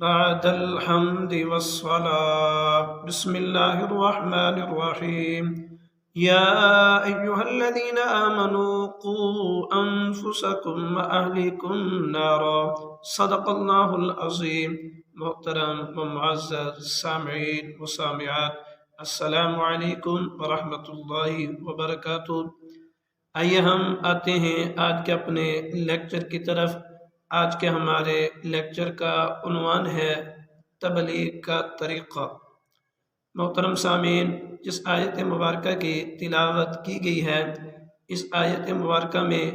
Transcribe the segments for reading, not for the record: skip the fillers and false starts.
بعد الحمد والصلاة بسم الله الرحمن الرحيم يا أيها الذين آمنوا قوا أنفسكم وأهليكم نارا صدق الله العظيم محترم و معزز سامعین و سامعات السلام علیکم ورحمۃ اللہ وبرکاتہ۔ آئیے ہم آتے ہیں آج کے اپنے لیکچر کی طرف۔ آج کے ہمارے لیکچر کا عنوان ہے تبلیغ کا طریقہ۔ محترم سامعین، جس آیت مبارکہ کی تلاوت کی گئی ہے، اس آیت مبارکہ میں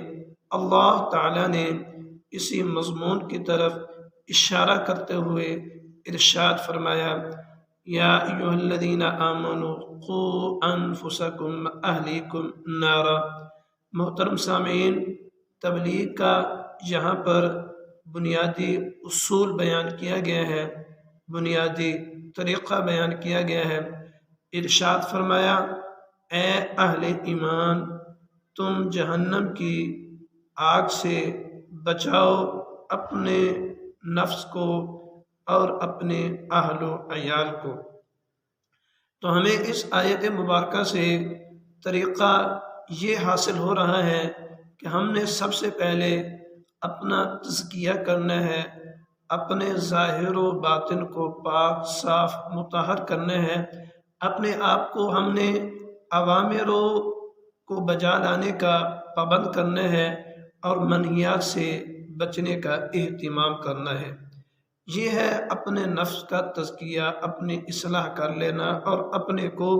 اللہ تعالی نے اسی مضمون کی طرف اشارہ کرتے ہوئے ارشاد فرمایا، یا ایھا الذین آمنوا قوا انفسکم اہلیکم نارا۔ محترم سامعین، تبلیغ کا یہاں پر بنیادی اصول بیان کیا گیا ہے، بنیادی طریقہ بیان کیا گیا ہے۔ ارشاد فرمایا، اے اہل ایمان، تم جہنم کی آگ سے بچاؤ اپنے نفس کو اور اپنے اہل و عیال کو۔ تو ہمیں اس آیت مبارکہ سے طریقہ یہ حاصل ہو رہا ہے کہ ہم نے سب سے پہلے اپنا تزکیہ کرنا ہے، اپنے ظاہر و باطن کو پاک صاف مطہر کرنا ہے۔ اپنے آپ کو ہم نے اوامروں کو بجا لانے کا پابند کرنا ہے اور منہیات سے بچنے کا اہتمام کرنا ہے۔ یہ ہے اپنے نفس کا تزکیہ، اپنی اصلاح کر لینا اور اپنے کو،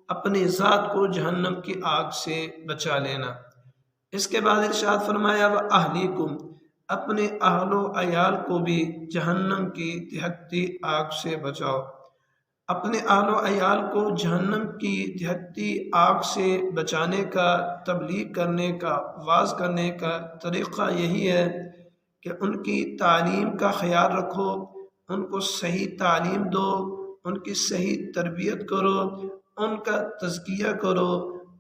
اپنی ذات کو جہنم کی آگ سے بچا لینا۔ اس کے بعد ارشاد فرمایا، وَأَهْلِكُمْ، اپنے اہل و عیال کو بھی جہنم کی دہکتی آگ سے بچاؤ۔ اپنے اہل و عیال کو جہنم کی دہکتی آگ سے بچانے کا، تبلیغ کرنے کا، واعظ کرنے کا طریقہ یہی ہے کہ ان کی تعلیم کا خیال رکھو، ان کو صحیح تعلیم دو، ان کی صحیح تربیت کرو، ان کا تزکیہ کرو،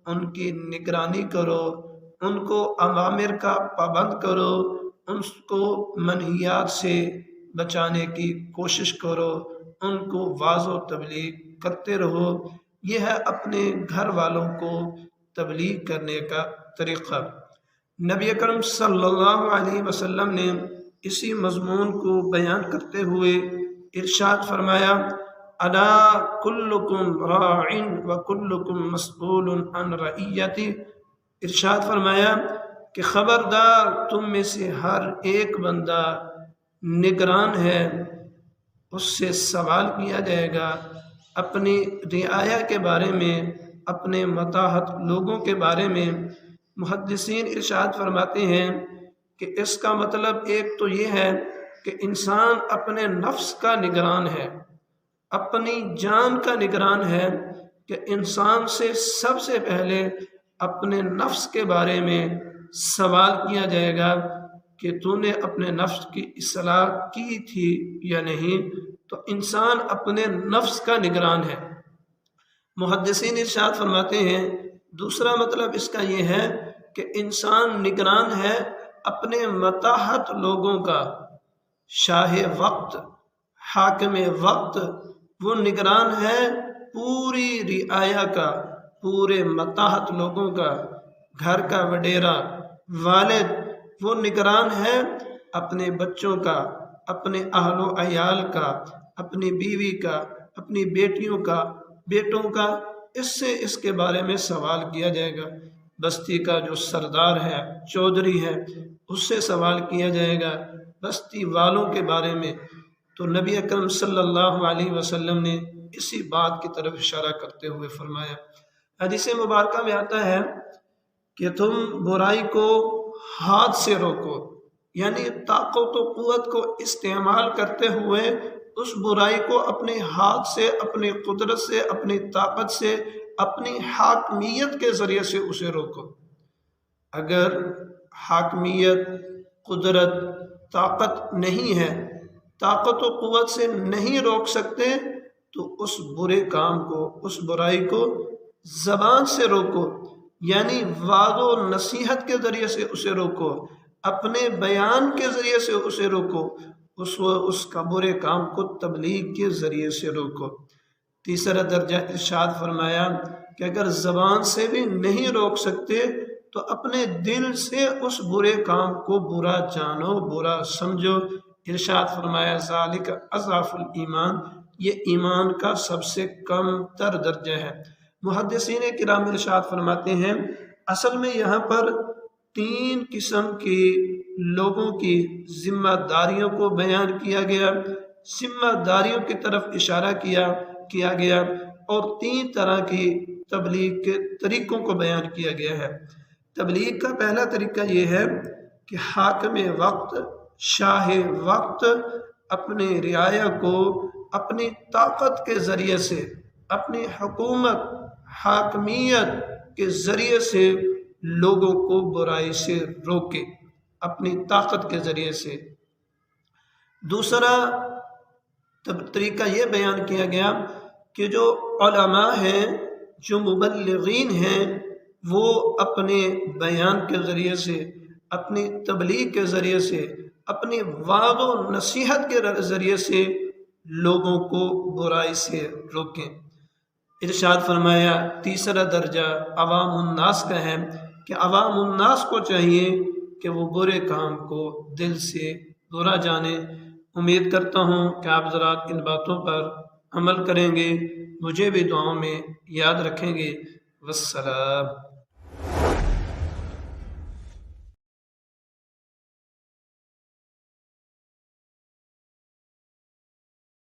ان کی نگرانی کرو، ان کو اوامر کا پابند کرو، ان کو منہیات سے بچانے کی کوشش کرو، ان کو واعظ و تبلیغ کرتے رہو۔ یہ ہے اپنے گھر والوں کو تبلیغ کرنے کا طریقہ۔ نبی اکرم صلی اللہ علیہ وسلم نے اسی مضمون کو بیان کرتے ہوئے ارشاد فرمایا، الا کلکم راع وکلکم مسئول عن رعیتہ۔ ارشاد فرمایا کہ خبردار، تم میں سے ہر ایک بندہ نگران ہے، اس سے سوال کیا جائے گا اپنی رعایا کے بارے میں، اپنے ماتحت لوگوں کے بارے میں۔ محدثین ارشاد فرماتے ہیں کہ اس کا مطلب ایک تو یہ ہے کہ انسان اپنے نفس کا نگران ہے، اپنی جان کا نگران ہے، کہ انسان سے سب سے پہلے اپنے نفس کے بارے میں سوال کیا جائے گا کہ تو نے اپنے نفس کی اصلاح کی تھی یا نہیں۔ تو انسان اپنے نفس کا نگران ہے۔ محدثین ارشاد فرماتے ہیں دوسرا مطلب اس کا یہ ہے کہ انسان نگران ہے اپنے ماتحت لوگوں کا، شاہ وقت، حاکم وقت، وہ نگران ہے پوری رعایا کا، پورے ماتحت لوگوں کا، گھر کا وڈیرا، والد، وہ نگران ہے اپنے بچوں کا، اپنے اہل و عیال کا، اپنی بیوی کا، اپنی بیٹیوں کا، بیٹوں کا۔ اس سے اس کے بارے میں سوال کیا جائے گا۔ بستی کا جو سردار ہے، چودھری ہے، اس سے سوال کیا جائے گا، بستی والوں کے بارے میں۔ تو نبی اکرم صلی اللہ علیہ وسلم نے اسی بات کی طرف اشارہ کرتے ہوئے فرمایا۔ حدیث مبارکہ میں آتا ہے کہ تم برائی کو ہاتھ سے روکو، یعنی طاقت و قوت کو استعمال کرتے ہوئے اس برائی کو اپنے ہاتھ سے، اپنی قدرت سے، اپنی طاقت سے، اپنی حاکمیت کے ذریعے سے اسے روکو۔ اگر حاکمیت، قدرت، طاقت نہیں ہے، طاقت و قوت سے نہیں روک سکتے، تو اس برے کام کو، اس برائی کو زبان سے روکو، یعنی وعظ و نصیحت کے ذریعے سے اسے روکو، اپنے بیان کے ذریعے سے اسے روکو، اس کا برے کام کو تبلیغ کے ذریعے سے روکو۔ تیسرا درجہ ارشاد فرمایا کہ اگر زبان سے بھی نہیں روک سکتے تو اپنے دل سے اس برے کام کو برا جانو، برا سمجھو۔ ارشاد فرمایا ذالک اضعف الایمان، یہ ایمان کا سب سے کم تر درجہ ہے۔ محدثین کرام ارشاد فرماتے ہیں اصل میں یہاں پر 3 قسم کے لوگوں کی ذمہ داریوں کو بیان کیا گیا، ذمہ داریوں کی طرف اشارہ کیا گیا، اور 3 طرح کی تبلیغ کے طریقوں کو بیان کیا گیا ہے۔ تبلیغ کا پہلا طریقہ یہ ہے کہ حاکم وقت، شاہ وقت اپنے رعایا کو اپنی طاقت کے ذریعے سے، اپنی حکومت حاکمیت کے ذریعے سے لوگوں کو برائی سے روکے، اپنی طاقت کے ذریعے سے۔ دوسرا طریقہ یہ بیان کیا گیا کہ جو علماء ہیں، جو مبلغین ہیں، وہ اپنے بیان کے ذریعے سے، اپنی تبلیغ کے ذریعے سے، اپنی وعظ و نصیحت کے ذریعے سے لوگوں کو برائی سے روکیں۔ ارشاد فرمایا تیسرا درجہ عوام الناس کا ہے کہ عوام الناس کو چاہیے کہ وہ برے کام کو دل سے برا جانیں۔ امید کرتا ہوں کہ آپ حضرات ان باتوں پر عمل کریں گے، مجھے بھی دعاؤں میں یاد رکھیں گے۔ والسلام۔